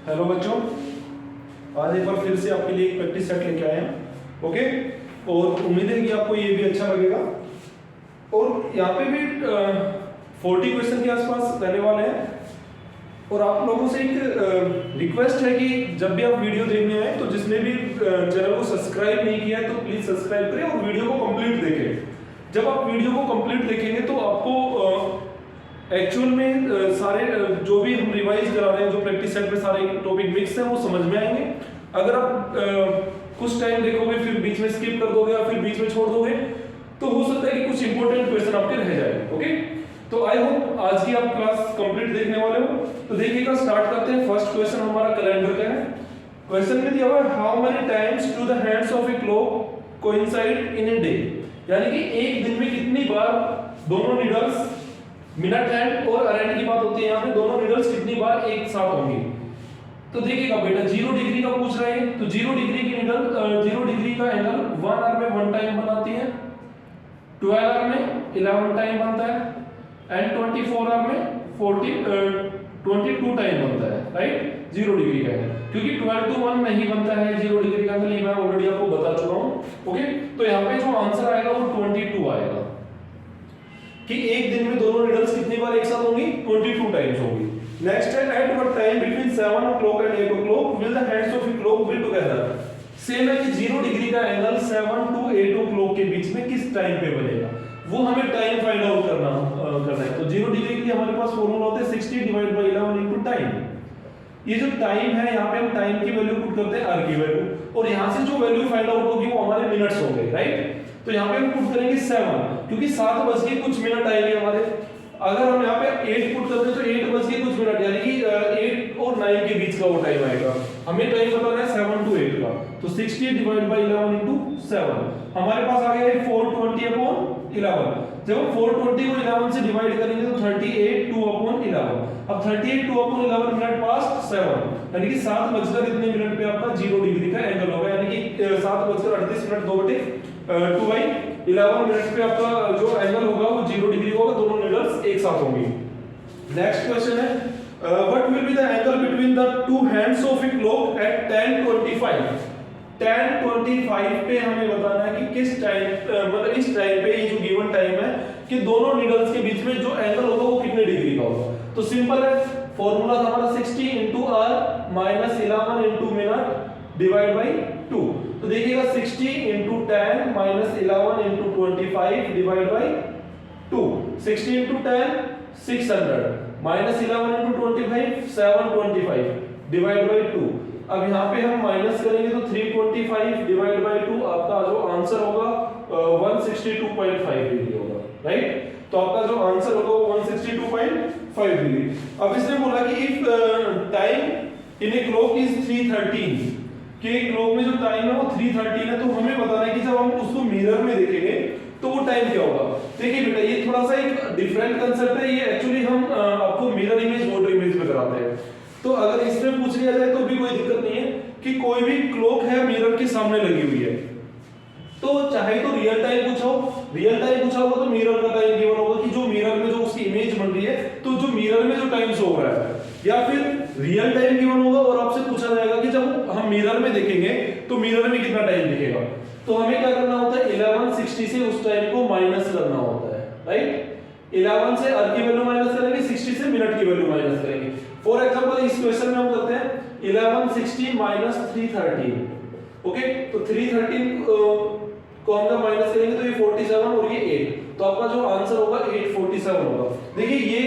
Hello बच्चों, आज एक बार फिर से आपके लिए एक प्रैक्टिस सेट लेके आए हैं। ओके, और उम्मीद है कि आपको ये भी अच्छा लगेगा। और यहाँ पे भी 40 क्वेश्चन के आसपास रहने वाले हैं। और आप लोगों से एक रिक्वेस्ट है कि जब भी आप वीडियो देखने आए तो जिसने भी चैनल को सब्सक्राइब नहीं किया है तो प्लीज सब्सक्राइब करें और वीडियो को कंप्लीट देखें। जब आप वीडियो को कंप्लीट देखेंगे तो आपको एक्चुअल में सारे जो भी हम रिवाइज करा रहे हैं, जो प्रैक्टिस सेट में सारे टॉपिक मिक्स हैं, वो समझ में आएंगे। अगर आप कुछ टाइम देखोगे फिर बीच में स्किप कर दोगे या फिर बीच में छोड़ दोगे तो हो सकता है कि कुछ इंपॉर्टेंट क्वेश्चन आपके रह जाए। ओके, तो आई होप आज की आप क्लास कंप्लीट देखने वाले हो। तो देखिएगा, स्टार्ट करते हैं। फर्स्ट क्वेश्चन हमारा कैलेंडर का है। क्वेश्चन में दिया हुआ है how many times do the hands of a clock coincide in a day, यानी कि एक दिन में कितनी बार दोनों नीडल्स, मिनट हैंड और अरेंड की बात होती है, यहाँ पे दोनों नीडल्स कितनी बार एक साथ होंगी। तो देखिएगा बेटा, 0 डिग्री का पूछ रहे हैं तो 0 डिग्री की नीडल 0 डिग्री का एंगल 1 आवर में 1 टाइम बनाती है, 12 आवर में 11 टाइम बनता है एंड 24 आवर में 22 टाइम बनता है, राइट। 0 डिग्री का एंगल, क्योंकि 12 to 1 नहीं बनता है 0 डिग्री का एंगल, ये मैं ऑलरेडी आपको बता चुका हूँ। ओके, तो यहाँ पे जो आंसर आएगा वो 22 आएगा कि एक दिन में दोनों नीडल्स कितनी बार एक साथ होंगी, 22 टाइम्स होंगी। नेक्स्ट है at what time between 7 o'clock and 8 o'clock will the hands of a clock be together. Same है कि 0 डिग्री का एंगल 7 to 8 o'clock के बीच में किस टाइम पे बनेगा, वो हमें टाइम फाइंड आउट करना है। तो 0 डिग्री के लिए हमारे पास फॉर्मूला होता है 60 डिवाइड बाय 11 इनटू टाइम। ये जो टाइम है, यहाँ पे हम टाइम की वैल्यू पुट करते हैं r की वैल्यू, और यहाँ से जो वैल्यू फाइंड आउट होगी वो हमारे मिनट्स होंगे, राइट। तो यहाँ पे हम पुट करेंगे 7, क्योंकि 7 बज के कुछ मिनट आएंगे हमारे। अगर हम यहाँ पे 8 पुट करते हैं तो 8 बज के कुछ मिनट, यानी कि 8 और 9 के बीच का वो टाइम आएगा। हमें टाइम बताना है 7 to 8 का, तो 60 डिवाइड बाय 11 इनटू 7 हमारे पास आ गया है 420 अपॉन 11। जब हम 420 को 11 से डिवाइड करेंगे तो 38 2 अपॉन 11। अब 38 2 अपॉन 11 मिनट पास 7, यानी कि 7 बजकर इतने मिनट पे आपका 0 डिग्री का एंगल होगा, यानी कि 7 बजकर 38 मिनट 2 बाई 11 मिनट पे आपका जो एंगल होगा वो 0 डिग्री होगा, दोनों नीडल्स एक साथ होंगी। नेक्स्ट क्वेश्चन है what will be the angle between the two hands of a clock at 10:25। 10:25 पे हमें बताना है कि किस टाइम, मतलब इस टाइम पे, ये जो गिवन टाइम है, कि दोनों नीडल्स के बीच में जो एंगल होगा वो कितने डिग्री का होगा। तो सिंपल है, फॉर्मूला हमारा 60 * r - 11 * मिनट डिवाइड बाय 2। तो देखिएगा 60 * 10 - 11 * 25 डिवाइड बाय 2। 60 * 10 600 - 11 * 25 725 divide by 2। अब यहाँ पे हम माइनस करेंगे तो 325 डिवाइड बाय 2 आपका जो आंसर होगा 162.5 डिग्री होगा, राइट। तो आपका जो आंसर होगा वो 162.5 डिग्री। अब इसने बोला कि if time in a clock is 3:13, कि क्लॉक में जो टाइम है वो 3:13 है, तो हमें बताना है कि जब हम उसको मिरर में देखेंगे तो वो टाइम क्या होगा। देखिए बेटा, ये थोड़ा सा एक डिफरेंट कांसेप्ट है। ये एक्चुअली हम आपको मिरर इमेज, वाटर इमेज में कराते हैं। तो अगर इसमें पूछ लिया जाए तो भी कोई दिक्कत नहीं है कि कोई भी क्लॉक है मिरर के सामने लगी हुई है, तो चाहे तो रियल टाइम पूछा होगा तो मिरर का टाइम गिवन होगा कि जो मिरर में जो उसकी इमेज बन रही है, तो जो मिरर में जो टाइम शो हो रहा है, या फिर रियल टाइम गिवन होगा और आपसे पूछा जाएगा कि जब हम मिरर में देखेंगे तो मिरर में कितना टाइम दिखेगा। तो हमें क्या करना होता है, 1160 से उस टाइम को माइनस करना होता है, राइट। 11 से r की वैल्यू माइनस करेंगे, 60 से मिनट की वैल्यू माइनस करेंगे। फॉर एग्जांपल इस क्वेश्चन में हम करते हैं 1160 - 313। ओके, तो 313 को हम जब माइनस करेंगे तो ये 47 और ये 8, तो आपका जो आंसर होगा 847 होगा। देखिए ये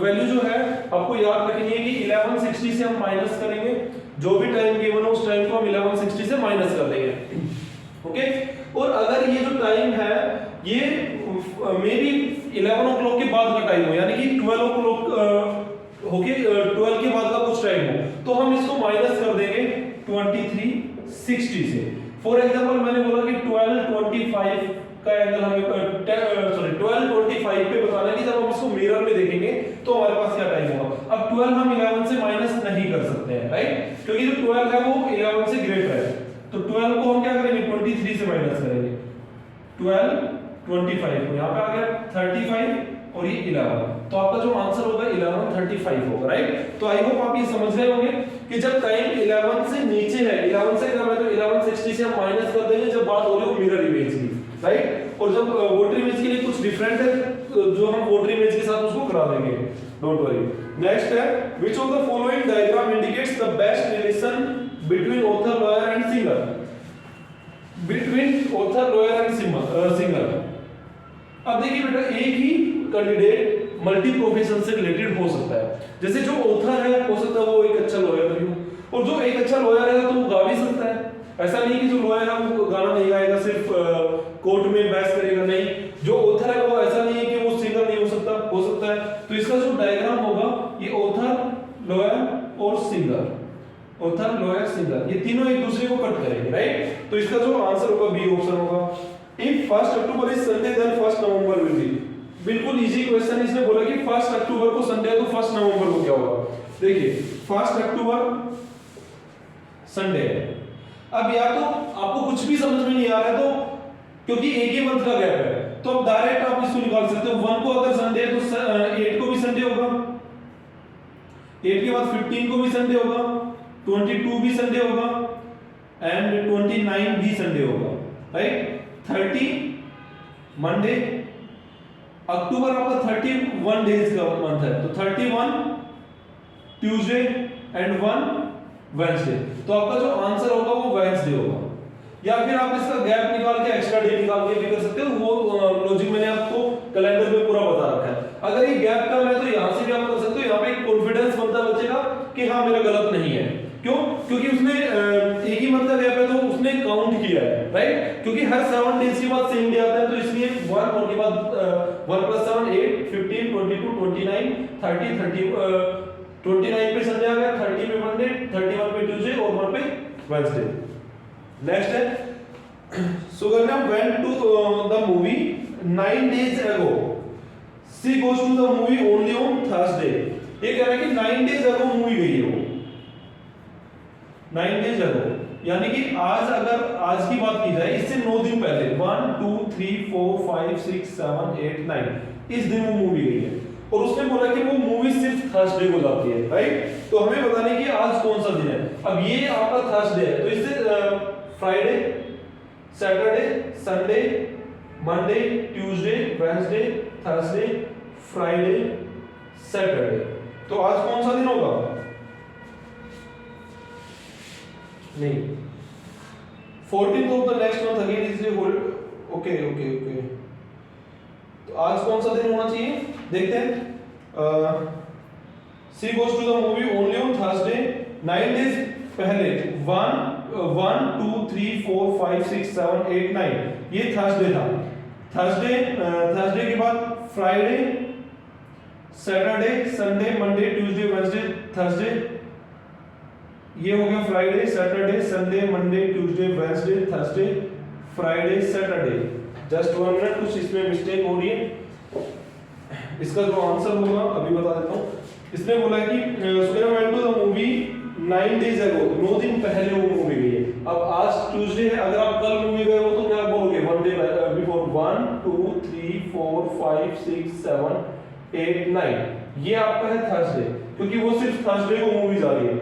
वैल्यू जो है आपको याद रखनी है कि 1160 से हम माइनस करेंगे, जो भी टाइम गिवन हो उस टाइम को हम 1160 से माइनस कर देंगे। ओके, और अगर ये जो टाइम है ये मे बी 11 o'clock के बाद का टाइम हो, यानी कि 12 o'clock होके 12 के बाद का कुछ टाइम हो, तो हम इसको माइनस कर देंगे 2360 से। फॉर एग्जांपल मैंने बोला कि 12:25 का एंगल हमें 12:25 पे बताना है कि जब हम इसको मिरर में देखेंगे तो हमारे पास क्या टाइम होगा। अब 12 हम 11 से माइनस नहीं कर सकते हैं, राइट, क्योंकि जो 12 है वो 11 से ग्रेटर है। तो 12 को हम क्या करेंगे, 23 से माइनस करेंगे। 12 25 को यहाँ पे आ गया 35 और ये 11, तो आपका जो आंसर होगा 1135 35 होगा, राइट। तो आई होप आप ये समझ गए होंगे कि जब टाइम 11 से नीचे है, 11 से कम है तो 1160 से हम माइनस कर देंगे जब बात हो रही हो मिरर इमेज की, राइट। और जब वोटर इमेज के लिए कुछ डिफरेंट है जो हम वोटर इमेज के साथ उसको करा देंगे, डोंट वरी। नेक्स्ट है which of the following diagram indicates the best relation between author lawyer and singer, between author lawyer and singer. अब देखिए बेटा, एक ही कैंडिडेट मल्टी प्रोफेशन से रिलेटेड हो सकता है। जैसे जो ऑथर है हो सकता है वो एक अच्छा लॉयर भी हो, और जो एक अच्छा लॉयर है तो वो गा भी सकता है। ऐसा नहीं कि जो लॉयर है वो गाना नहीं गाएगा, सिर्फ कोर्ट में बहस करेगा, नहीं। जो ऑथर है वो ऐसा नहीं है कि वो सिंगर नहीं हो सकता है। तो इसका जो डायग्राम होगा ये ऑथर, लॉयर और सिंगर, ऑथर, लॉयर, सिंगर, ये तीनों एक दूसरे को कट करेंगे, राइट। तो इसका जो आंसर होगा बी ऑप्शन होगा। If 1 October is Sunday then 1 November will be. बिल्कुल इजी क्वेश्चन, इसने बोला कि 1 अक्टूबर को संडे है तो 1 नवंबर को क्या होगा। देखिए 1 अक्टूबर संडे है। अब या तो आपको कुछ भी समझ में नहीं आ रहा है तो क्योंकि एक ही मंथ का गैप है तो अब डायरेक्ट आप इसको निकाल सकते हो। 1 को अगर संडे है तो 8 को भी संडे होगा, 8 के बाद 15 को भी संडे होगा, 22 भी संडे होगा एंड 29 भी संडे होगा, राइट। 30 मंडे, अक्टूबर आपका 31 डेज का मंथ है तो 31 ट्यूसडे एंड 1 वेडनेसडे। तो आपका जो आंसर होगा वो वेडनेसडे होगा। या फिर आप इसका गैप निकाल के एक्स्ट्रा डे निकाल के भी कर सकते हो, वो लॉजिक मैंने आपको कैलेंडर में पूरा बता रखा है। अगर ये गैप कम है तो यहां से भी आप कर सकते हो। यहां पे एक कॉन्फिडेंस बनता बचेगा कि हाँ मेरा गलत नहीं है। क्यों? क्योंकि उसने एक ही मंथ का गैप है तो उसने काउंट किया है, राइट। क्योंकि हर 7 डेज के बाद सेम डे आता है तो इसलिए 1 और के बाद 1 + 7 8 15 22 29 30 29 पे संडे आ गया, 30 पे मंडे, 31 पे ट्यूसडे और 1 पे वेडनेसडे। नेक्स्ट है Sukanya went to the movie 9 days ago. She goes to the movie only on Thursday. ये कह रहा है कि 9 days ago मूवी गई है वो, 9 days ago, यानी कि आज, अगर आज की बात की जाए इससे 9 दिन पहले 1 2 3 4 5 6 7 8 9 इस दिन वो मूवी गई है। और उसने बोला कि वो मूवी सिर्फ थर्सडे को जाती है, राइट। तो हमें बताने की आज कौन सा दिन है। अब ये आपका थर्सडे है तो इससे Friday, Saturday, Sunday, Monday, Tuesday, Wednesday, Thursday, Friday, Saturday. तो आज कौन सा दिन होगा? नहीं, 14th of the next month again is okay. तो आज कौन सा दिन होना चाहिए देखते हैं। She goes to the movie only on Thursday, 9 days पहले 1 2 3 4 5 6 7 8 9 ये थर्सडे था। थर्सडे के बाद Friday, Saturday, Sunday, Monday, Tuesday, Wednesday, Thursday, ये हो गया Friday, Saturday, Sunday, Monday, Tuesday, Wednesday, Thursday, Friday, Saturday. Just 1 minute, कुछ इसमें मिस्टेक हो रही है। इसका जो आंसर होगा अभी बता देता हूं। इसने बोला कि Suganya went to the movie 9 days ago, 9 दिन पहले वो मूवी गई है। अब आज ट्यूसडे है, अगर आप कल मूवी गए हो तो क्या बोलोगे? 1 डे बिफोर। 1 2 3 4 5 6 7 8 9 ये आपका है थर्सडे, क्योंकि वो सिर्फ थर्सडे को मूवी जा रही है।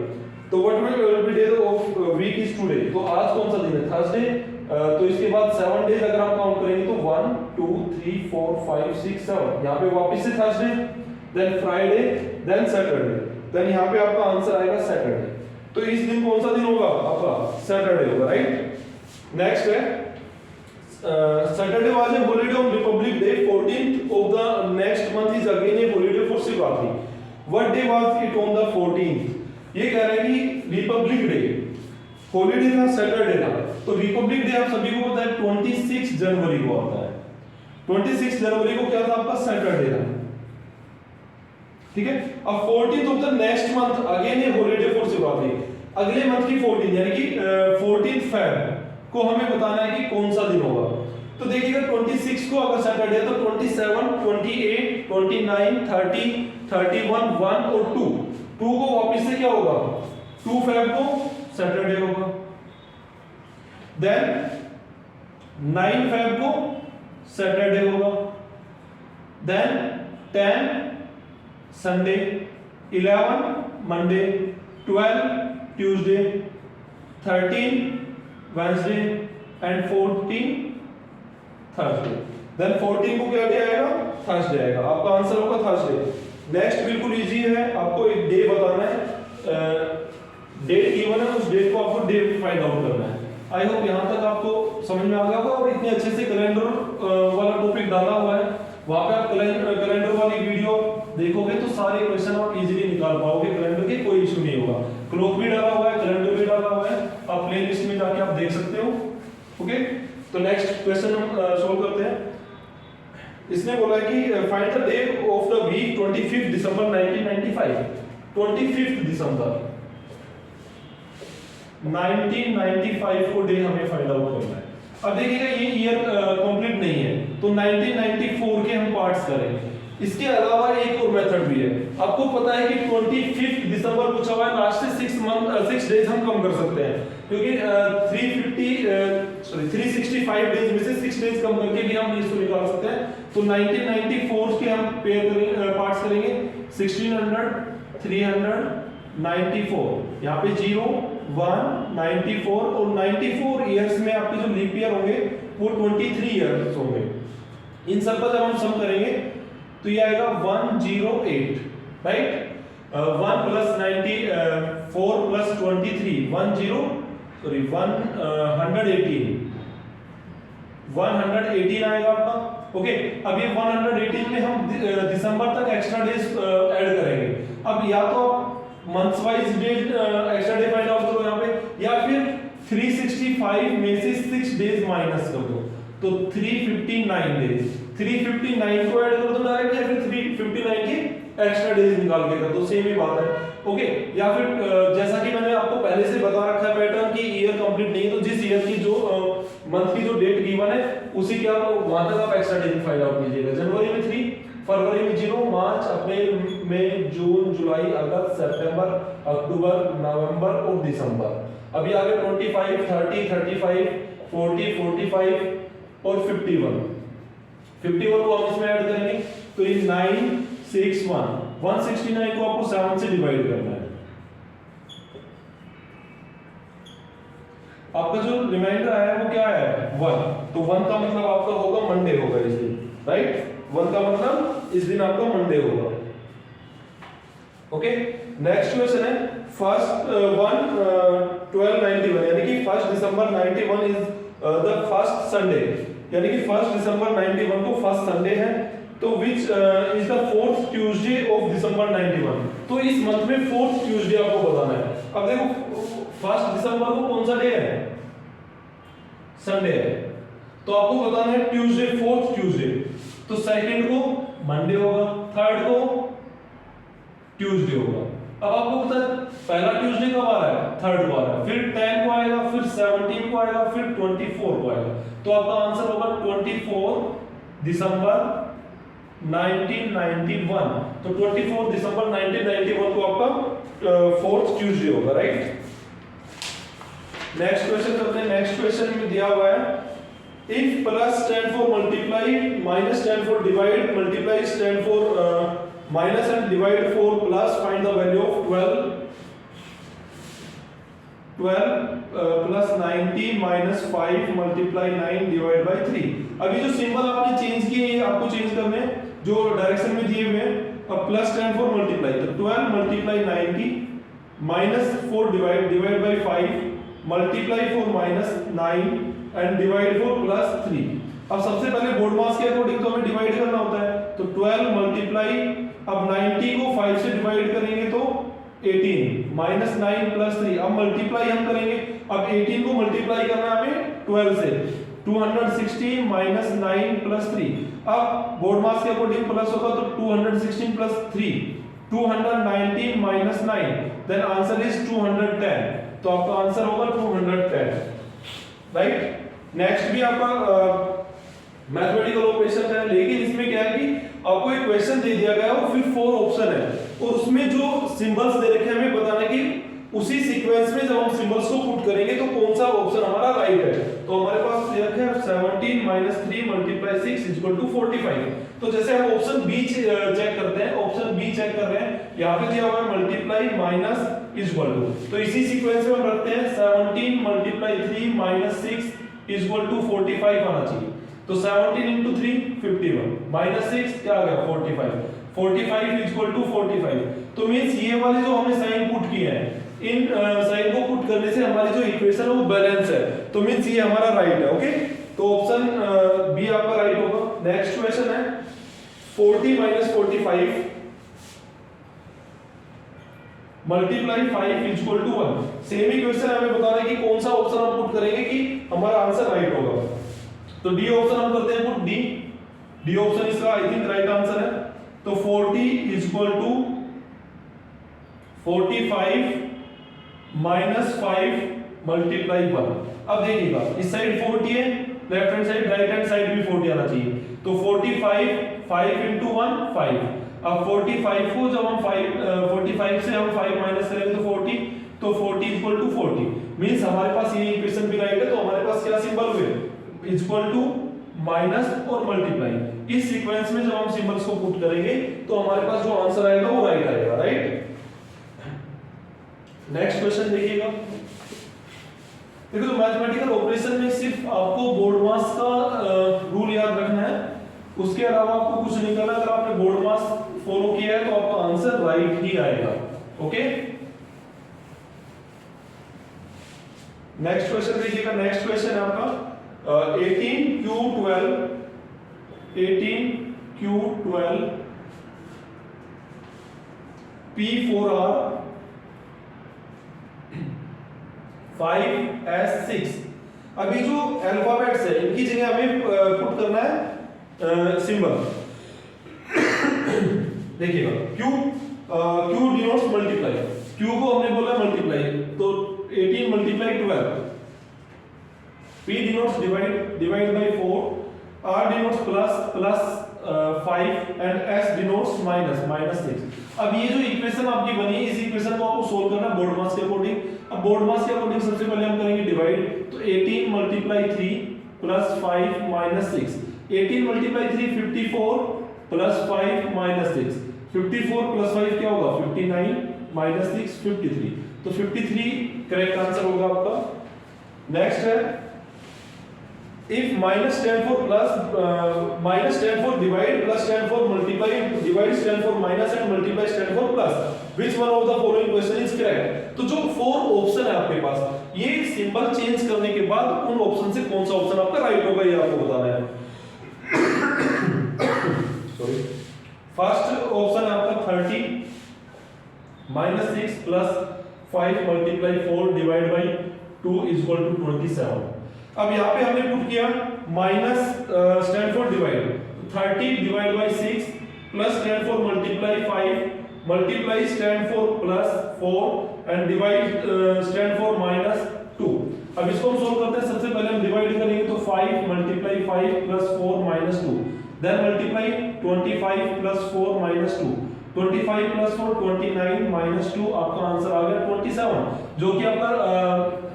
तो what will be day of week is today. तो आज कौन सा दिन है? थर्सडे। तो इसके बाद 7 डेज अगर आप काउंट करेंगे तो 1 2 3 4 5 6 7 यहां पे वापस से Thursday, then Friday, then Saturday, then यहां पे आपका आंसर आएगा सैटरडे। तो इस दिन कौन सा दिन होगा आपका? सैटरडे होगा, राइट। नेक्स्ट है Saturday was a holiday on Republic day, 14th of the next month is again A holiday for Shivratri. What day was it on the 14th? ये कह रहे हैं कि रिपब्लिक डे, हॉलीडे था, सैटरडे था। तो रिपब्लिक डे आप सभी को पता है 26 जनवरी को आता है। 26 जनवरी को क्या था आपका? सैटरडे था, ठीक है। अब 14th of the next month again A holiday for Shivratri, अगले मंथ की 14 यानी कि 14th फेब को हमें बताना है कि कौन सा दिन होगा। तो देखिएगा 26 को अगर सैटरडे है तो 27 28 29 30 31 1 और 2 को वापस से क्या होगा? 2 फेब को सैटरडे होगा। देन 9 फेब को सैटरडे होगा। Then 10 Sunday, 11 Monday, 12 Tuesday, 13 Wednesday and 14 Thursday. Then 14 को क्या डे आएगा? थर्सडे आएगा। आपका आंसर होगा थर्सडे। नेक्स्ट बिल्कुल इजी है, आपको एक डे बताना है, डेट गिवन है, उस डेट को आपको डे फाइंड आउट करना है। आई होप यहाँ तक आपको समझ में आ गया होगा। और इतने अच्छे से कैलेंडर वाला टॉपिक डाला हुआ है, वहां पे आप कैलेंडर वाली वीडियो देखोगे तो सारे क्वेश्चन आप इजीली निकाल पाओगे, कैलेंडर के कोई इशू नहीं होगा। क्लॉक भी डाला हुआ है, कैलेंडर भी डाला हुआ है, आप प्लेलिस्ट में जाके आप देख सकते हो। ओके, तो नेक्स्ट क्वेश्चन हम सोल्व करते हैं। इसने बोला कि find the day of the week 25 दिसंबर 1995। 25 दिसंबर 1995 को डे हमें फाइंड आउट करना है। अब देखिएगा ये ईयर कंप्लीट नहीं है, तो 1994 के हम पार्ट्स करेंगे। इसके अलावा एक और मेथड भी है। आपको पता है कि 25 दिसंबर पूछा हुआ है, लास्ट से 6 डेज हम कम कर सकते हैं, क्योंकि 365 डेज में से 6 डेज कम करके भी हम इसको निकाल सकते हैं। तो 1994 के हम पेयर करेंगे, पार्ट्स करेंगे। 1600, 300, 94, यहाँ पे 0, 1, 94 और 94 ईयर्स में आपके जो लीप ईयर होंगे वो 23 ईयर्स होंगे। इन सब का जब हम सम करेंगे तो ये आएगा 108, राइट। 1 प्लस 94 प्लस 23 118 आएगा आपका। ओके, अब ये 118 में हम दिसंबर तक एक्स्ट्रा डेज ऐड करेंगे। अब या तो months wise date extra day find out करो यहाँ पे, या फिर 365 में से 6 डेज माइनस कर दो, तो 359 डेज। 359 को ऐड कर दो डायरेक्ट, या फिर 359 की एक्स्ट्रा डेज निकाल के कर दो, सेम ही बात है। ओके, या फिर जैसा कि मैंने आपको पहले से बता रखा है पैटर्न कि ईयर कंप्लीट नहीं है, तो जिस ईयर की जो मंथ की जो डेट गिवन है उसी के आप वहां तक आप एक्स्ट्रा डेज फाइंड आउट कीजिएगा। जनवरी में 3, फरवरी में 0, मार्च, अप्रैल, मई, जून, जुलाई, अगस्त, सितंबर, अक्टूबर, नवंबर और दिसंबर। अभी आगे 25, 30, 35, 40, 45 और 51 को हम इसमें ऐड करेंगे, तो ये 961। 169 को आपको 7 से डिवाइड करना है। आपका जो रिमाइंडर आया है वो क्या है? 1। तो 1 का मतलब आपका होगा मंडे होगा इस दिन, राइट। 1 का मतलब इस दिन आपका मंडे होगा। ओके, नेक्स्ट क्वेश्चन है फर्स्ट 1291, यानी कि 1 दिसंबर 91 इज द फर्स्ट संडे, यानी कि 1 दिसंबर 91 को फर्स्ट संडे है। तो which is the 4th Tuesday of December 91। तो इस मंथ में 4th ट्यूसडे आपको बताना है। अब देखो 1 दिसंबर को कौन सा डे है? संडे है, तो आपको बताना है ट्यूसडे, 4th ट्यूसडे। तो सेकंड को मंडे होगा, थर्ड को ट्यूसडे होगा। अब आपको पता है पहला ट्यूसडे कब आ रहा है? थर्ड को आ रहा है, फिर 10 को आएगा, फिर 17 को आएगा, फिर 24 को आएगा। तो आपका आंसर होगा 24 दिसंबर 1991। तो 24 दिसंबर 1991 को आपका 4th ट्यूसडे होगा, राइट। नेक्स्ट क्वेश्चन करते हैं। नेक्स्ट क्वेश्चन में दिया हुआ है if plus stand for multiply, minus stand for divide, multiply stand for minus and divide for plus, find the value of 12 plus 90 minus 5 multiply 9 divided by 3। अभी जो symbol आपने change किए ये आपको चेंज करने हैं जो डायरेक्शन में दिए हुए हैं। अब प्लस स्टैंड फॉर मल्टीप्लाई, तो 12 multiply 90 minus 4 divide by 5 multiply for minus 9 and divide for plus 3। अब सबसे पहले बोर्ड मास के अकॉर्डिंग तो हमें डिवाइड करना होता है, तो 12 मल्टीप्लाई, अब 90 को 5 से डिवाइड करेंगे तो 18 माइनस 9 प्लस 3। अब मल्टीप्लाई हम करेंगे, अब 18 को मल्टीप्लाई करना हमें 12 से, 216 माइनस 9 प्लस 3। अब बोर्ड मास के अकॉर्डिंग प्लस होगा तो 216 plus 3 219 minus 9, then answer is 210। तो आपका आंसर होगा 210, राइट। नेक्स्ट भी आपका मैथमेटिकल ऑपरेशन है, लेकिन इसमें क्या है कि आपको एक क्वेश्चन दे दिया गया है और फिर 4 ऑप्शन है और उसमें जो सिंबल्स दे रखे हैं हमें बताना है कि उसी सीक्वेंस में जब हम सिंबल्स को पुट करेंगे तो कौन सा ऑप्शन हमारा राइट है। तो हमारे पास है 17 - 3 × 6 = 45। तो जैसे हम ऑप्शन बी चेक करते हैं, ऑप्शन बी चेक कर रहे हैं, यहाँ पे दिया हुआ है मल्टीप्लाई माइनस इक्वल टू, तो इसी सीक्वेंस में हम रखते हैं 17 × 3 - 6 = 45 आना चाहिए। तो 17 × 3 51 - 6 क्या आ गया 45, 45 = 45। तो मींस ये वाली जो हमने साइन पुट किए हैं, इन साइन को पुट करने से हमारी जो इक्वेशन है वो बैलेंस है, तो मींस ये हमारा राइट है। ओके, तो ऑप्शन बी आपका राइट होगा। नेक्स्ट क्वेश्चन है 40 - 45 मल्टीप्लाई 5 = 1। सेम ही क्वेश्चन हमें बता रहा है कि कौन सा ऑप्शन हम पुट करेंगे कि हमारा आंसर राइट होगा। तो डी ऑप्शन हम करते हैं पुट, डी ऑप्शन इसका आई थिंक राइट आंसर है। तो 40 = 45 - 5 × 1। अब देखिएगा इस साइड 40 है, left hand side, right hand side भी 40 आना चाहिए। तो 45 5 × 1 5। अब 45 को जब हम 45 से हम 5 माइनस करेंगे तो 40, तो 40 = 40 मींस हमारे पास ये इक्वेशन भी राइट है। तो हमारे पास क्या सिंबल हुए इक्वल टू माइनस और मल्टीप्लाई। इस सीक्वेंस में जब हम सिंबल्स को पुट करेंगे तो हमारे पास जो आंसर आएगा वो राइट आएगा, राइट। नेक्स्ट क्वेश्चन देखिएगा। देखो तो मैथमेटिकल ऑपरेशन में सिर्फ आपको बोर्ड मास का रूल याद रखना है, उसके अलावा आपको कुछ नहीं करना। अगर आपने बोर्ड मास फॉलो किया है तो आपका आंसर राइट ही आएगा। ओके, नेक्स्ट क्वेश्चन देखिएगा। नेक्स्ट क्वेश्चन है आपका 18Q12 P4R 5S6। अभी जो अल्फाबेट्स है इनकी जगह हमें पुट करना है सिंबल। देखिएगा Q डिनोट्स मल्टीप्लाई, Q को हमने बोला मल्टीप्लाई, तो 18 × 12, P denotes divide by 4, R denotes plus 5 and S denotes -6। अब ये जो इक्वेशन आपकी बनी है, इस इक्वेशन को आपको सोल्व करना बोर्ड मास के अकॉर्डिंग। अब बोर्ड मास के अकॉर्डिंग सबसे पहले हम करेंगे डिवाइड, तो 18 × 3 + 5 - 6। 18 × 3 54 + 5 - 6, 54 + 5 क्या होगा 59 - 6 53। तो 53 करेक्ट आंसर होगा आपका। नेक्स्ट है if minus stand for plus minus stand for divide, plus stand for multiply, divide stand for minus and multiply stand for plus, which one of the following question is correct। तो जो 4 option है आपके पास, ये symbol change करने के बाद उन option से कौन सा ऑप्शन आपका राइट होगा ये आपको बताना है। सॉरी, फर्स्ट ऑप्शन है आपका 30 - 6 + 5 × 4 डिवाइड बाय 2 = 27। अब यहाँ पे हमने पुट किया minus stand for divide, 30 divide by 6 plus stand for multiply 5 multiply stand for plus 4 and divide stand for -2। अब इसको हम सोल्व करते हैं। सबसे पहले हम डिवाइड करेंगे तो 5 × 5 + 4 - 2, देन मल्टीप्लाई 25 + 4 - 2, 25 + 4 29 - 2, आपका आंसर आ गया 27, जो कि आपका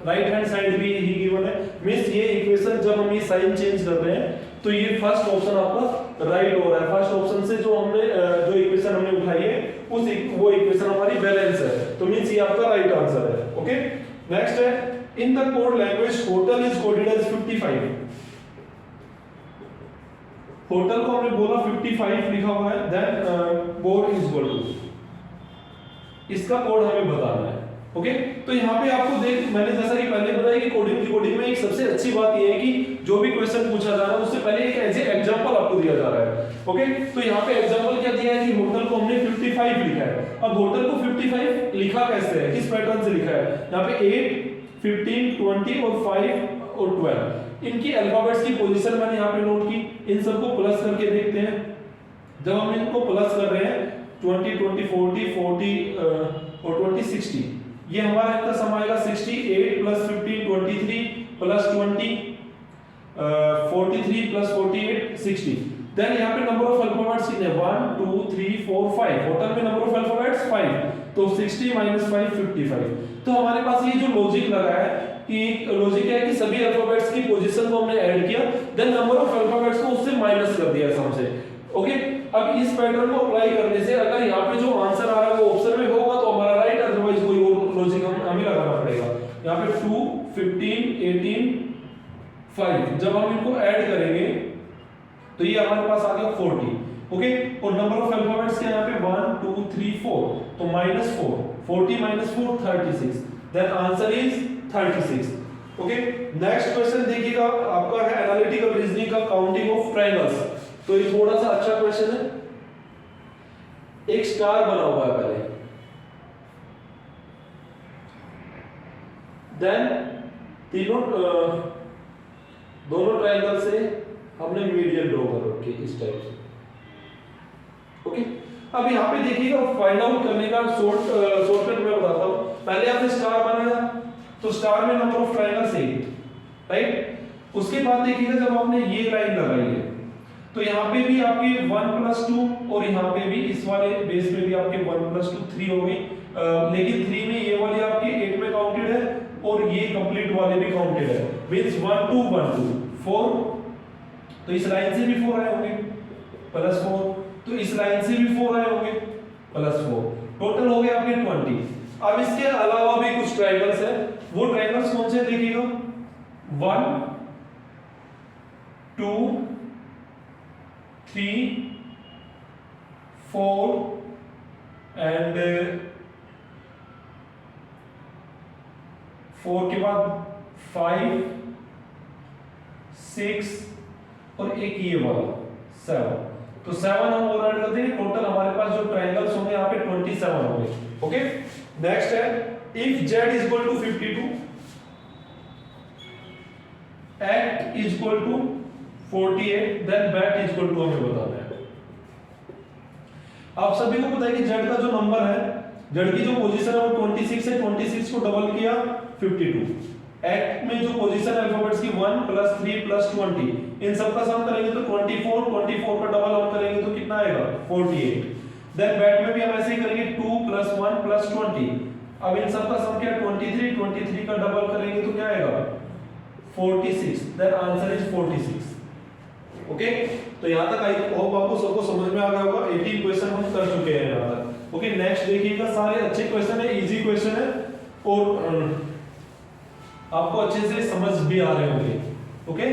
राइट हैंड साइड भी ही गिवन है। मींस ये इक्वेशन जब हम ये साइन चेंज कर रहे हैं तो ये फर्स्ट ऑप्शन आपका राइट हो रहा है। फर्स्ट ऑप्शन से जो हमने जो इक्वेशन हमने उठाई है वो इक्वेशन हमारी बैलेंस है, तो मींस ये आपका राइट आंसर है। ओके, नेक्स्ट है in the code language hotel is coded as 55। Hotel को हमने बोला 55 लिखा हुआ है, then code is equal to, इसका कोड हमें बताना है। ओके, तो यहाँ पे आपको देख, मैंने जैसा कि पहले बताया कि कोडिंग में एक सबसे अच्छी बात ये है कि जो भी क्वेश्चन पूछा जा रहा है उससे पहले एक ऐसे एग्जांपल आपको दिया जा रहा है। ओके, तो यहाँ पे एग्जांपल क्या दिया है कि होटल को हमने 55 लिखा है। अब होटल को 55 लिखा कैसे है, किस पैटर्न से लिखा है, यहाँ पे 8 15 20 और 5 और 12 इनकी अल्फाबेट्स की पोजीशन मैंने यहाँ पे नोट की। इन सबको प्लस करके देखते हैं। जब हम इनको प्लस कर रहे हैं 20 20 40 और 20 60, ये हमारा इतना सम आएगा 68 + 15 23 + 20 43 + 48 60। देन यहाँ पे नंबर ऑफ अल्फाबेट्स कितने 1 2 3 4 5, होटल में नंबर ऑफ अल्फाबेट्स 5, तो 60 माइनस 5 55। तो हमारे पास ये जो लॉजिक लगा है कि लॉजिक है कि सभी अल्फाबेट्स की पोजीशन को हमने ऐड किया, देन नंबर ऑफ अल्फाबेट्स को उससे माइनस कर दिया सम से। ओके, अब इस पैटर्न को अप्लाई करने से अगर यहाँ पे जो आंसर आ रहा है वो ऑप्शन में होगा तो हमारा राइट, अदरवाइज कोई और लॉजिक हमें लगाना पड़ेगा। यहाँ पे 2 15 18 5 जब हम इनको ऐड करेंगे तो ये हमारे पास आ गया 40। ओके, और नंबर ऑफ अल्फाबेट्स के यहाँ पे 1 2 3 4, तो -4, 40 - 4 36, then answer is 36। Okay, next question देखिएगा, आपका है एनालिटिकल रीजनिंग का काउंटिंग ऑफ ट्रायंगल्स। तो ये थोड़ा सा अच्छा क्वेश्चन है। एक स्टार बना हुआ है पहले, देन तीनों दोनों ट्रायंगल से हमने मीडियन ड्रॉ कर रखी इस टाइप से। ओके, अब यहाँ पे देखिएगा फाइंड आउट करने का शॉर्टकट मैं बताता हूँ। पहले आपने स्टार बनाया तो स्टार में नंबर ऑफ ट्रायंगल्स 8, राइट। उसके बाद देखिएगा जब आपने ये लाइन लगाई है तो यहाँ पे भी आपके 1 + 2 और यहाँ पे भी इस वाले बेस में भी आपके 1 + 2 3 हो गई, लेकिन 3 में ये वाली आपकी 8 में काउंटेड है और ये कंप्लीट वाले भी काउंटेड है, मींस 1 2 1 2 4। तो इस लाइन से भी 4 आए होंगे +4, तो इस लाइन से भी 4 आए होंगे +4, टोटल हो गए आपके 20। अब इसके अलावा भी कुछ ट्रायंगल्स है, वो ट्रायंगल्स कौन से देखिएगा, 1 2 3 4 एंड 4 के बाद 5 6 और एक ये वाला 7। तो 7 हम और ऐड कर देंगे, टोटल हमारे पास जो ट्रायंगल्स होंगे यहाँ पे 27 होंगे। ओके, नेक्स्ट है if z = 52, act = 48, then bet = हमें बताना है। आप सभी को पता है कि z का जो नंबर है, z की जो पोजीशन है वो 26 है, 26 को डबल किया 52। एक्ट में जो पोजीशन अल्फाबेट्स की 1 + 3 + 20, इन सब का सम करेंगे तो 24, 24 का डबल हम करेंगे तो कितना आएगा 48। देन बैट में भी हम ऐसे ही करेंगे 2 + 1 + 20, अब इन सब का सम क्या 23, 23 का डबल करेंगे तो क्या आएगा 46, देन आंसर इज 46। ओके, तो यहां तक आई होप आपको सबको समझ में आ गया होगा। 18 क्वेश्चन हम कर चुके हैं यहां तक। ओके, नेक्स्ट देखिएगा, सारे अच्छे क्वेश्चन है, इजी क्वेश्चन है और आपको अच्छे से समझ भी आ रहे होंगे। ओके,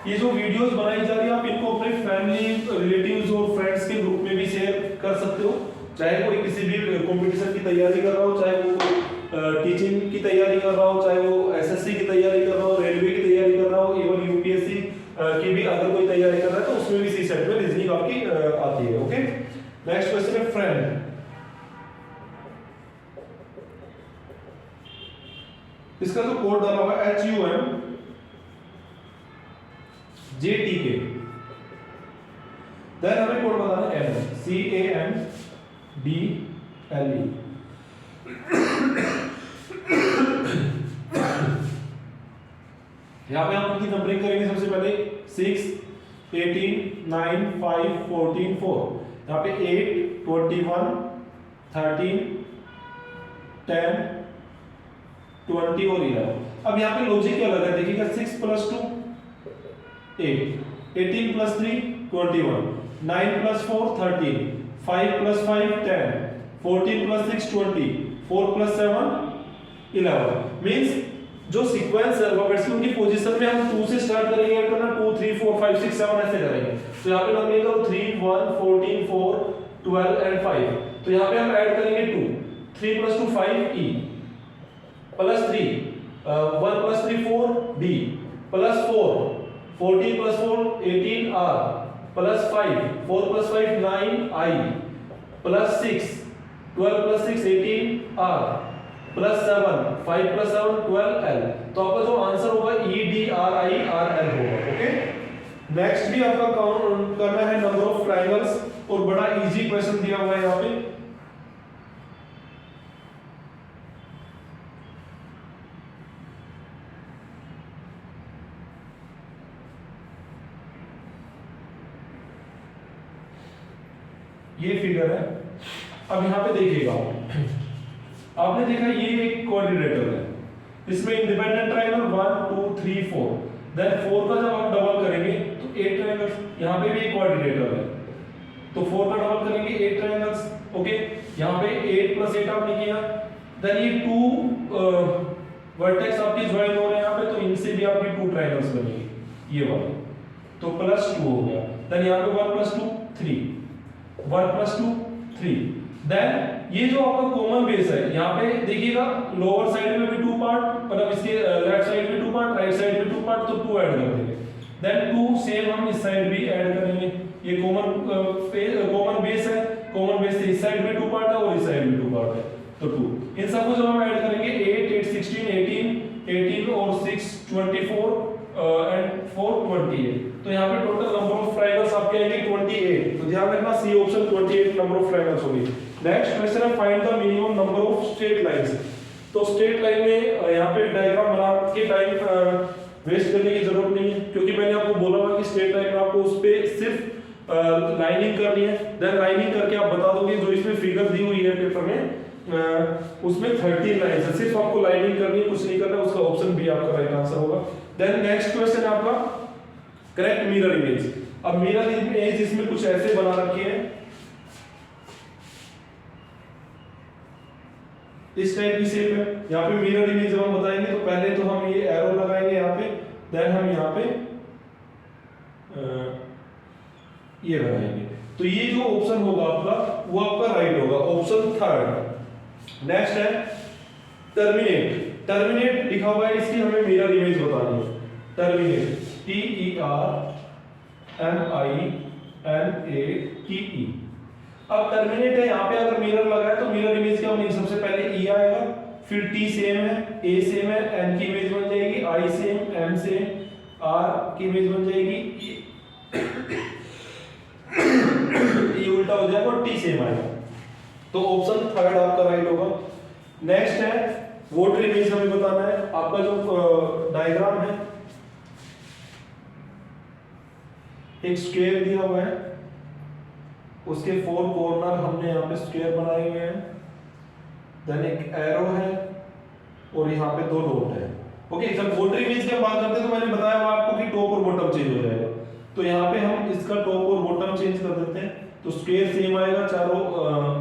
ये जो वीडियोस बनाई जा रही है आप इनको अपने फैमिली, रिलेटिव्स और फ्रेंड्स के ग्रुप में भी शेयर कर सकते हो, चाहे कोई किसी भी कंपटीशन की तैयारी कर रहा हो, चाहे वो टीचिंग की तैयारी कर रहा हो, चाहे वो एसएससी की तैयारी कर रहा हो, रेलवे की तैयारी कर रहा हो, इवन यूपीएससी की भी अगर कोई तैयारी कर रहा है तो उसमें भी सी सेट में रीजनिंग आपकी आती है। ओके, नेक्स्ट क्वेश्चन है फ्रेंड। इसका जो कोड डाला हुआ है HUM JTK, देन हमें कोड बताना है CAMDLE। यहां पे हम उनकी नंबरिंग करेंगे। सबसे पहले 6 18 9 5 14 4, यहां पे 8 21 13 10 20 और 11। अब यहाँ पे लॉजिक क्या लगा, देखिएगा 6 + 2 8, 18 + 3 21, 9 + 4 13, 5 + 5 10, 14 + 6 20, 4 + 7 11। मींस जो सीक्वेंस है अल्फाबेट्स की उनकी पोजीशन में हम 2 से स्टार्ट करेंगे, ऐड करना 2 3 4 5 6 7 ऐसे करेंगे। तो यहाँ पे नंबरिंग करो 3 1 14 4 12 एंड 5। तो यहाँ पे हम ऐड करेंगे 2, 3 + 2 5 E +3 1 + 3 4 D +4 14 + 4 18 R +5 4 + 5 9 I +6 12 + 6 18 R +7 5 + 7 12 L। तो आपका जो आंसर होगा EDRIRL होगा। ओके, नेक्स्ट भी आपका काउंट करना है नंबर ऑफ ट्रायंगल्स और बड़ा इजी क्वेश्चन दिया हुआ है यहाँ पे। ये फिगर है अब यहाँ पे देखिएगा, आपने देखा ये एक क्वाड्रिलेटरल है, इसमें इंडिपेंडेंट ट्रायंगल 1 2 3 4, देन 4 का जब आप डबल करेंगे तो 8 ट्रायंगल्स, यहाँ पे भी एक क्वाड्रिलेटरल है तो 4 का डबल करेंगे 8 ट्रायंगल्स, ओके। यहाँ पे 8 + 8 आपने किया, देन ये 2 वर्टेक्स आपके ज्वाइन हो रहे हैं यहाँ पे, तो इनसे भी आपकी 2 ट्रायंगल्स बनेंगे ये वाले, तो +2 हो गया। देन यहाँ पे 1 + 2 3, 1 + 2 3, देन ये जो आपका कॉमन बेस है, यहाँ पे देखिएगा लोअर साइड में भी 2 पार्ट, मतलब इसके लेफ्ट साइड में 2 पार्ट, राइट साइड में 2 पार्ट, तो 2 ऐड कर देंगे। देन 2 सेम हम इस साइड भी ऐड करेंगे, ये कॉमन बेस है, कॉमन बेस से इस साइड में 2 पार्ट है और इस साइड में 2 पार्ट है, तो 2 इन सबको जब हम ऐड करेंगे 8 8 16 18 और 6 24 एंड 4 28, तो यहाँ पे टोटल नंबर ऑफ ट्रायंगल्स आपके आएंगे 28, तो ध्यान रखना C option 28 number of triangles होगी। नेक्स्ट क्वेश्चन है find the minimum number of straight lines. तो स्ट्रेट लाइन में यहाँ पे डायग्राम बना के टाइम वेस्ट करने की जरूरत नहीं है, क्योंकि मैंने आपको बोला था कि स्ट्रेट लाइन में आपको उस पे सिर्फ लाइनिंग करनी है, देन लाइनिंग करके आप बता दोगे जो इसमें फिगर दी हुई है पेपर में उसमें 13 लाइंस है, सिर्फ आपको लाइनिंग करनी है, कुछ नहीं करना, उसका ऑप्शन बी आपका राइट आंसर होगा। देन नेक्स्ट क्वेश्चन है आपका करेक्ट मिरर इमेज। अब मिरर इमेज इसमें कुछ ऐसे बना रखी है, इस टाइप की शेप है। यहाँ पे मिरर इमेज जब हम बताएंगे तो पहले तो हम ये एरो लगाएंगे यहाँ पे, देन हम यहाँ पे ये बनाएंगे, तो ये जो ऑप्शन होगा आपका वो आपका राइट होगा, ऑप्शन थर्ड। नेक्स्ट है टर्मिनेट। टर्मिनेट लिखा हुआ है, इसकी हमें मिरर इमेज बतानी है। Terminate TERMINATE। अब टर्मिनेट है, यहाँ पे अगर मिरर लगा है तो मिरर इमेज क्या बनेगी, सबसे पहले E आएगा, फिर T सेम है, A सेम है, N की इमेज बन जाएगी, I same, M same, R की इमेज बन जाएगी, E उल्टा हो जाएगा और T सेम आएगा, तो ऑप्शन थर्ड आपका राइट होगा। नेक्स्ट है वॉटर इमेज, हमें बताना है आपका जो डायग्राम है, एक स्क्वायर दिया हुआ है, उसके 4 कॉर्नर हमने यहाँ पे स्क्वायर बनाए हुए हैं, देन एक एरो है और यहाँ पे 2 डॉट है, ओके। जब वॉटर इमेज की बात करते हैं तो मैंने बताया हुआ आपको कि टॉप और बॉटम चेंज हो जाएगा, तो यहाँ पे हम इसका टॉप और बॉटम चेंज कर देते हैं, तो स्क्वायर सेम आएगा, चारों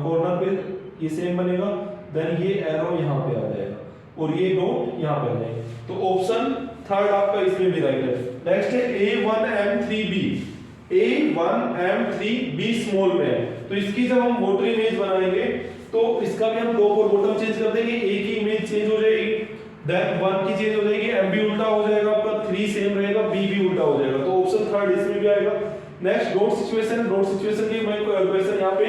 कॉर्नर पे ये सेम बनेगा, देन ये एरो यहाँ पे आ जाएगा और ये डॉट यहाँ पे आ जाएगा, तो ऑप्शन थर्ड आपका इसमें भी राइट है। नेक्स्ट है A1M3B। A1M3B स्मॉल में है, तो इसकी जब हम वॉटर इमेज बनाएंगे तो इसका भी हम टॉप और बॉटम चेंज कर देंगे, A की इमेज चेंज हो जाएगी, देन 1 की चेंज हो जाएगी, M भी उल्टा हो जाएगा आपका, 3 सेम रहेगा, B भी उल्टा हो जाएगा, तो ऑप्शन थर्ड इसमें भी आएगा। Next dot situation. Dot situation की मैं क्वेश्चन यहाँ पे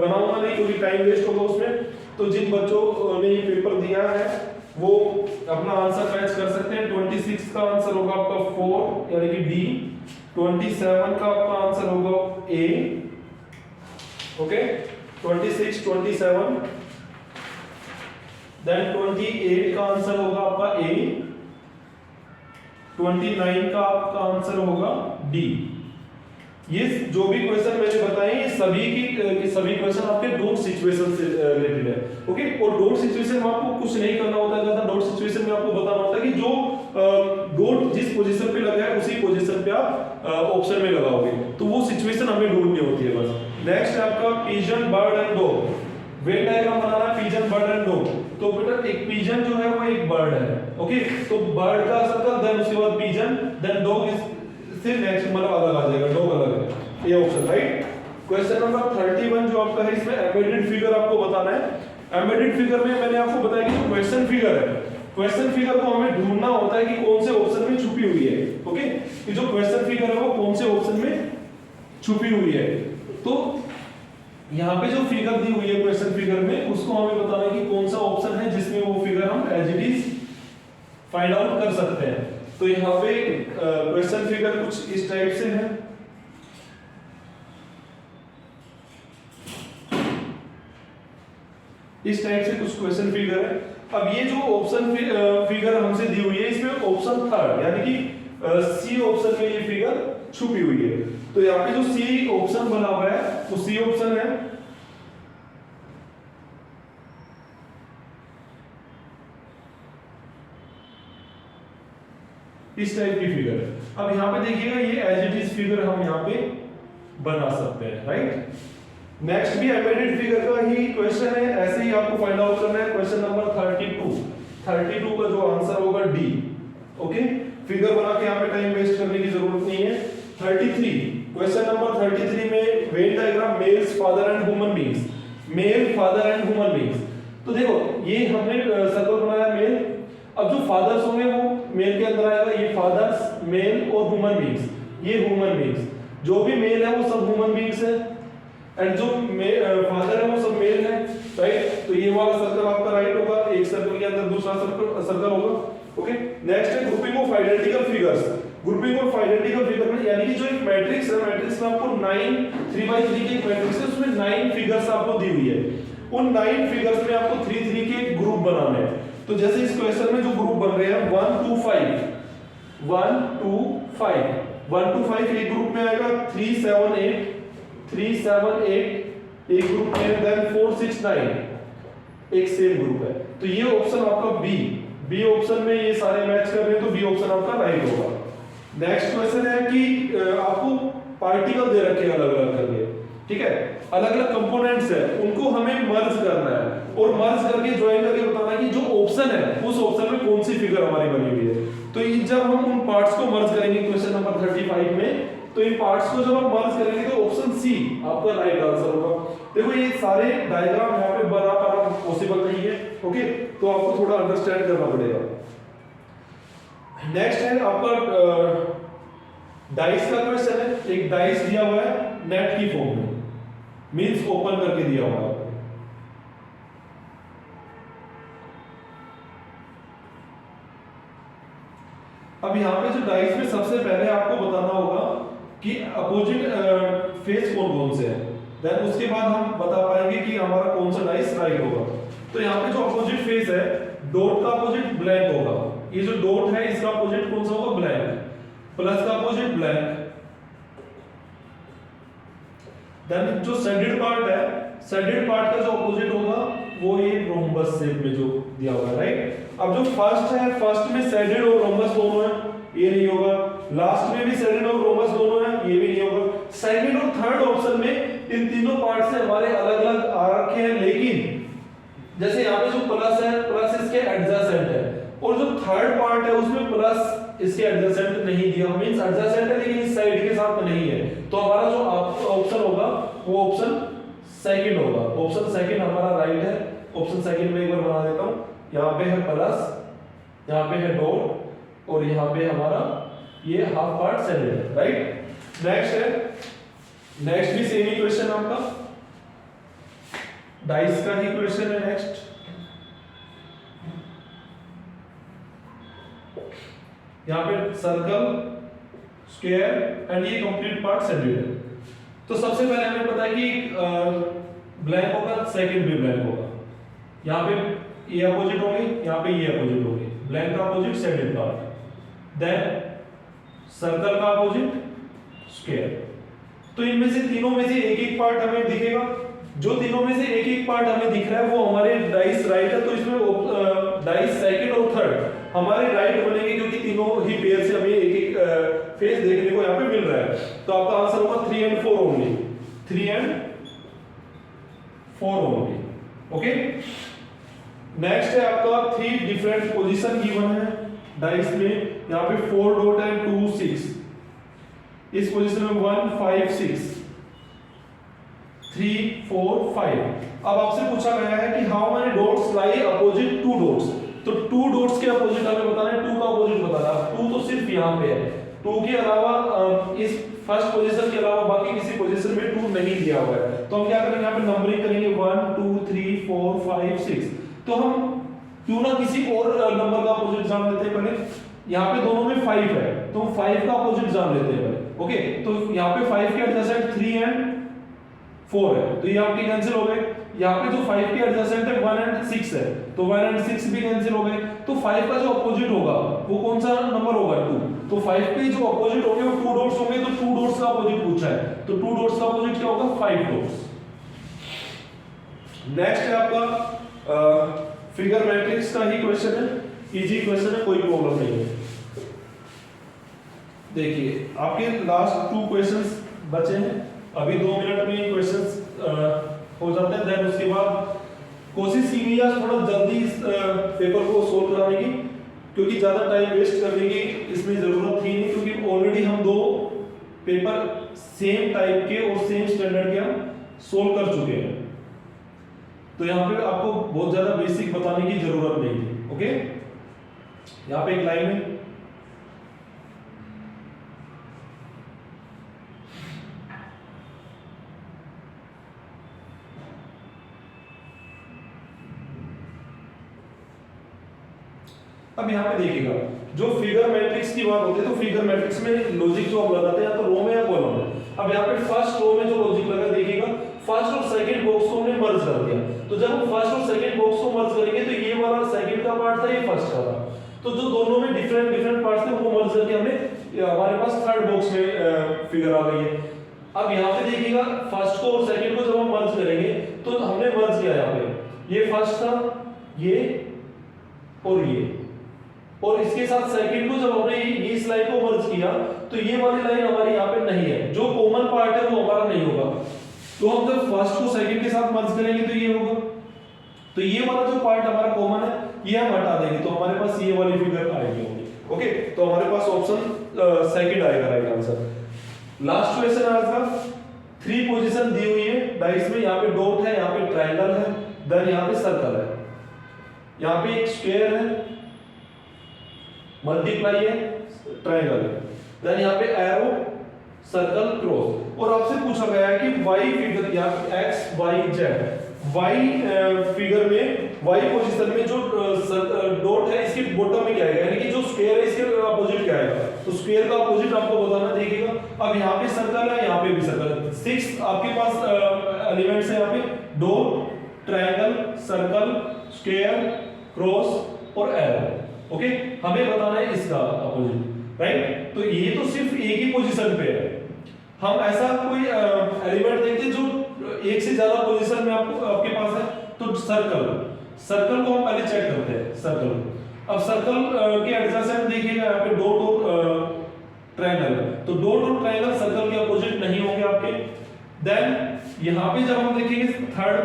बनाऊंगा नहीं क्योंकि टाइम वेस्ट होगा उसमें, तो जिन बच्चों ने ये पेपर दिया है वो अपना आंसर मैच कर सकते हैं। 26 का आंसर होगा आपका 4 यानी कि डी, 27 का आपका आंसर होगा ए, ओके, 26 27, देन 28 का आंसर होगा आपका ए, 29 का आपका आंसर होगा डी। ये जो भी क्वेश्चन मैंने बताए ये सभी की सभी क्वेश्चन आपके डॉट सिचुएशन से रिलेटेड है, ओके। और डॉट सिचुएशन में आपको कुछ नहीं करना होता है ज्यादा, डॉट सिचुएशन में आपको बताना होता है कि जो डॉट जिस पोजीशन पे लगा है उसी पोजीशन पे आप ऑप्शन में लगाओगे, तो वो सिचुएशन हमें ढूंढनी होती है बस। नेक्स्ट है आपका pigeon, bird and dog. Venn diagram बनाना है पिजन, बर्ड एंड डॉग, तो बेटा एक पिजन जो है वो एक बर्ड है, ओके, तो बर्ड का सर्कल, देन उसके बाद पिजन, देन डॉग सिर्फ नेक्स्ट मतलब अलग आ जाएगा, डॉग अलग है, ये ऑप्शन राइट। क्वेश्चन नंबर 31 जो आपका है इसमें एम्बेडेड फिगर आपको बताना है। एम्बेडेड फिगर में मैंने आपको बताया कि जो क्वेश्चन फिगर है, क्वेश्चन फिगर को हमें ढूंढना होता है कि कौन से ऑप्शन में छुपी हुई है, ओके, कि जो क्वेश्चन फिगर है वो कौन से ऑप्शन में छुपी हुई है। तो यहाँ पे जो फिगर दी हुई है क्वेश्चन फिगर में, उसको हमें बताना है कि कौन सा ऑप्शन है जिसमें वो फिगर हम as it is find out कर सकते हैं। तो यहाँ पे क्वेश्चन फिगर कुछ इस टाइप से है, इस टाइप से कुछ क्वेश्चन फिगर है। अब ये जो ऑप्शन फिगर हमसे दी हुई है इसमें ऑप्शन थर्ड यानी कि सी ऑप्शन में ये फिगर छुपी हुई है। तो यहाँ पे जो सी ऑप्शन बना हुआ है वो सी ऑप्शन है, इस टाइप की फिगर। अब यहाँ पे देखिएगा ये एज इट इज फिगर हम यहाँ पे बना सकते हैं, राइट। नेक्स्ट भी एम्बेडेड फिगर का ही क्वेश्चन है, ऐसे ही आपको फाइंड आउट करना है। क्वेश्चन नंबर 32 का जो आंसर होगा डी। ओके, फिगर बना के यहाँ पे टाइम वेस्ट करने की जरूरत नहीं है। 33 क्वेश्चन नंबर 33 में Venn diagram males father and human beings, male father and human beings. तो देखो ये हमने सर्कल बनाया मेल, अब जो फादर्स होंगे वो मेल के अंदर आएगा, ये फादर्स मेल और ह्यूमन बीइंग्स, ये ह्यूमन बीइंग्स, जो भी मेल है वो सब ह्यूमन बीइंग्स है, एंड जो फादर है वो सब मेल है, राइट। तो ये वाला सर्कल आपका राइट होगा, एक सर्कल के अंदर दूसरा सर्कल होगा। ओके, नेक्स्ट है grouping of identical figures. Grouping of identical figure में यानी कि जो एक मैट्रिक्स है, मैट्रिक्स में आपको 9 3x3 की एक मैट्रिक्स है, उसमें 9 फिगर्स आपको दी हुई है, उन 9 फिगर्स में आपको 3 3 के ग्रुप बनाने हैं। तो जैसे इस क्वेश्चन में जो ग्रुप बन रहे हैं 1 2 5 1 2 5 1 2 5 एक ग्रुप में आएगा, 3 7 8 3 7 8 एक ग्रुप में, देन 4 6 9 एक सेम ग्रुप है। तो ये ऑप्शन आपका बी ऑप्शन में ये सारे मैच कर रहे हैं, तो बी ऑप्शन आपका राइट होगा। नेक्स्ट क्वेश्चन है कि आपको पार्टिकल दे रखे हैं अलग अलग करके, ठीक है, अलग अलग कंपोनेंट्स है, उनको हमें मर्ज करना है और मर्ज करके ज्वाइन करके बताना है कि जो ऑप्शन है उस ऑप्शन में कौन सी फिगर हमारी बनी हुई है। तो जब हम उन पार्ट्स को मर्ज करेंगे क्वेश्चन नंबर 35 में, तो इन पार्ट्स को जब हम मर्ज करेंगे तो ऑप्शन सी आपका राइट आंसर होगा। देखो ये सारे डायग्राम यहाँ पे बना पाना पॉसिबल नहीं है, ओके, तो आपको थोड़ा अंडरस्टैंड करना पड़ेगा। नेक्स्ट है आपका डाइस का क्वेश्चन है, एक डाइस दिया हुआ है नेट की फॉर्म में, मींस ओपन करके दिया हुआ है। अब यहाँ पे जो डाइस में सबसे पहले आपको बताना होगा कि अपोजिट फेस कौन कौन से हैं, देन उसके बाद हम बता पाएंगे कि हमारा कौन सा डाइस राइट होगा। तो यहाँ पे जो अपोजिट फेस है, डॉट का अपोजिट ब्लैंक होगा, ये जो डॉट है इसका अपोजिट कौन सा होगा, ब्लैंक, प्लस का अपोजिट ब्लैंक, देन जो शेडेड पार्ट है, शेडेड पार्ट का जो अपोजिट होगा वो ये रोम्बस शेप में जो दिया हुआ है, राइट। अब जो फर्स्ट है, फर्स्ट में शेडेड और रोम्बस दोनों है, ये नहीं होगा, लास्ट में भी शेडेड और रोम्बस दोनों है, ये भी नहीं होगा। सेकंड और थर्ड ऑप्शन में इन तीनों पार्ट से हमारे अलग अलग आ रखे हैं, लेकिन जैसे यहाँ पे जो प्लस है, प्लस इसके एडजेसेंट है, और जो थर्ड पार्ट है उसमें प्लस इसके एडजेसेंट नहीं दिया, मींस एडजेसेंट है लेकिन इस साइड के साथ नहीं है, तो हमारा जो ऑप्शन होगा वो ऑप्शन सेकंड होगा। ऑप्शन सेकंड हमारा राइट है। ऑप्शन सेकंड में एक बार बना देता हूं, यहाँ पे है प्लस, यहाँ पे है डॉट, और यहाँ पे हमारा ये हाफ पार्ट शेडेड है, राइट। नेक्स्ट है, नेक्स्ट भी सेम ही क्वेश्चन आपका डाइस का ही क्वेश्चन है। नेक्स्ट यहाँ पे सर्कल, स्क्वायर एंड ये कंप्लीट पार्ट शेडेड है। तो सबसे पहले हमें पता है कि ब्लैंक होगा, सेकंड भी ब्लैंक होगा, यहाँ पे ये अपोजिट होंगे, यहाँ पे ये अपोजिट होंगे, ब्लैंक का opposite shaded part, then circle का अपोजिट स्क्वायर। तो इनमें से तीनों में से एक एक पार्ट हमें दिखेगा, जो तीनों में से एक एक पार्ट हमें दिख रहा है वो हमारे डाइस राइट है। तो इसमें डाइस सेकंड और थर्ड हमारे राइट बनेंगे, क्योंकि तीनों ही पेयर से हमें एक एक फेस देखने को यहाँ पे मिल रहा है। तो आपका आंसर होगा 3 and 4 only, 3 and 4 only, okay. Next है आपका 3 डिफरेंट पोजीशन गिवन है डाइस में, यहाँ पे 4 डॉट एंड 2 6, इस पोजीशन में 1 5 6 3 4 5। अब आपसे पूछा गया है कि how many dots lie opposite 2 dots, तो 2 डॉट्स के अपोजिट हमें बताना है, 2 का अपोजिट बताना है। 2 तो सिर्फ यहाँ पे है, 2 के अलावा इस फर्स्ट पोजीशन के अलावा बाकी किसी पोजीशन में 2 नहीं दिया हुआ है। तो हम क्या करेंगे, यहाँ पे नंबरिंग करेंगे 1 2 3 4 5 6। तो हम क्यों ना किसी और नंबर का अपोजिट जान लेते हैं पहले। यहाँ पे दोनों में 5 है, तो हम 5 का अपोजिट जान लेते हैं पहले, ओके। तो यहाँ पे 5 के एडजेसेंट 3 and 4 है, तो ये आपके कैंसिल हो गए। यहाँ पे जो 5 के एडजेसेंट है 1 and 6 है, तो 1 and 6 भी कैंसिल हो गए। तो 5 का जो अपोजिट होगा वो कौन सा नंबर होगा, 2। तो 5 पे जो अपोजिट होंगे वो 2 डॉट्स होंगे, तो 2 डॉट्स का अपोजिट पूछा है, तो 2 डॉट्स का अपोजिट क्या होगा, 5 डॉट्स। नेक्स्ट है आपका फिगर मैट्रिक्स का ही क्वेश्चन है, इजी क्वेश्चन है, कोई प्रॉब्लम नहीं है। देखिए आपके लास्ट 2 क्वेश्चंस बचे हैं, अभी 2 मिनट में क्वेश्चंस हो जाते हैं। देन उसके बाद कोशिश कीजिए थोड़ा जल्दी इस पेपर को सोल्व कराने की, क्योंकि ज़्यादा टाइम वेस्ट करने की इसमें ज़रूरत थी नहीं, क्योंकि ऑलरेडी हम 2 पेपर सेम टाइप के और सेम स्टैंडर्ड के हम सोल्व कर चुके हैं। तो यहाँ पे आपको बहुत ज़्यादा बेसिक बताने की ज़रूरत नहीं थी। ओके, यहाँ पे एक लाइन है, अब यहाँ पे देखिएगा जो फिगर मैट्रिक्स की बात होती है, तो फिगर मैट्रिक्स में लॉजिक जो हम लगाते हैं या तो रो में या कॉलम में। अब यहाँ पे फर्स्ट रो में जो लॉजिक लगा, देखिएगा फर्स्ट और सेकंड बॉक्स को हमने मर्ज कर दिया। तो जब हम फर्स्ट और सेकंड बॉक्स को मर्ज करेंगे तो ये वाला सेकंड का पार्ट था, ये फर्स्ट का था, तो जो दोनों में डिफरेंट पार्ट्स थे उनको मर्ज करके हमने हमारे पास थर्ड बॉक्स में फिगर आ गई है। अब यहाँ पे देखिएगा फर्स्ट को और सेकंड को जब हम मर्ज करेंगे तो हमने मर्ज किया, यहाँ पे ये फर्स्ट था, ये और ये, और इसके साथ सेकंड को जब हमने ये इस लाइन को मर्ज किया तो ये वाली लाइन हमारी यहाँ पे नहीं है, जो कॉमन पार्ट है वो हमारा नहीं होगा। तो हम जब फर्स्ट को सेकंड के साथ मर्ज करेंगे तो ये होगा, तो ये वाला जो पार्ट हमारा कॉमन है ये हम हटा देंगे, तो हमारे पास ये वाली फिगर आएगी होगी। ओके, तो हमारे पास ऑप्शन सेकंड आएगा राइट आंसर। लास्ट क्वेश्चन आज का, 3 पोजीशन दी हुई है डाइस में, यहाँ पे डॉट है, यहाँ पे ट्रायंगल है, देन यहाँ पे सर्कल है, यहाँ पे एक स्क्वायर है, मल्टीप्लाई है, ट्रायंगल है, देन यहाँ पे एरो, सर्कल, क्रॉस। और आपसे पूछा गया है कि y फिगर या x y z, y figure में y पोजीशन में जो डॉट है इसके बॉटम में क्या आएगा, यानी कि जो स्क्वायर है इसके अपोजिट क्या आएगा, तो स्क्वायर का अपोजिट आपको बताना। देखिएगा अब यहाँ पे सर्कल है, यहाँ पे भी सर्कल है, 6 आपके पास एलिमेंट्स है यहाँ पे, dot, triangle, circle, square, cross और एरो। ओके, हमें बताना है इसका अपोजिट, राइट। तो ये तो सिर्फ एक ही पोजीशन पे है, हम ऐसा कोई एलिमेंट देखते जो एक से ज्यादा पोजीशन में आपके पास है, तो सर्कल को हम पहले चेक करते हैं। सर्कल, अब सर्कल के एडजेसेंट देखिएगा यहाँ पे डॉट और ट्रायंगल, तो डॉट और ट्रायंगल सर्कल के अपोजिट नहीं होंगे आपके। देन यहाँ पे जब हम देखेंगे थर्ड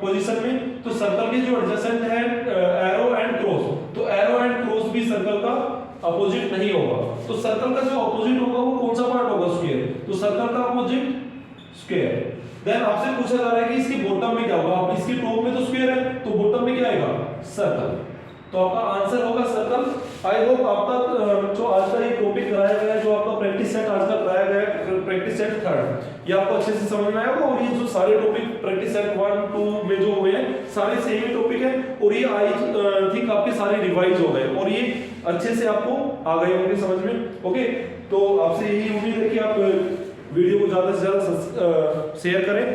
पोजीशन में, तो सर्कल के जो एडजेसेंट है एरो एंड क्रॉस, तो एरो एंड क्रॉस भी सर्कल का अपोजिट नहीं होगा। तो सर्कल का जो अपोजिट होगा वो कौन सा पार्ट होगा, स्क्वायर, तो सर्कल का अपोजिट स्क्वायर। देन आपसे पूछा जा रहा है कि इसके बॉटम में क्या होगा, आप इसके टॉप में तो स्क्वायर है तो बॉटम में क्या आएगा, सर्कल, तो आपका आंसर होगा सर्कल। आई होप आपका जो आज का ये टॉपिक कराया गया है, जो आपका प्रैक्टिस सेट आज का कराया गया है, प्रैक्टिस सेट 3, ये आपको अच्छे से समझ में आया होगा। और ये जो सारे टॉपिक प्रैक्टिस सेट 1, 2 में जो हुए हैं सारे सेम ही टॉपिक है, और ये आई थिंक आपके सारे रिवाइज हो गए और ये अच्छे से आपको आ गए होंगे समझ में। ओके, तो आपसे यही उम्मीद है कि आप वीडियो को ज़्यादा से ज़्यादा शेयर करें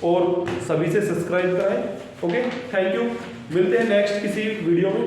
और सभी से सब्सक्राइब कराएं। ओके, थैंक यू, मिलते हैं नेक्स्ट किसी वीडियो में।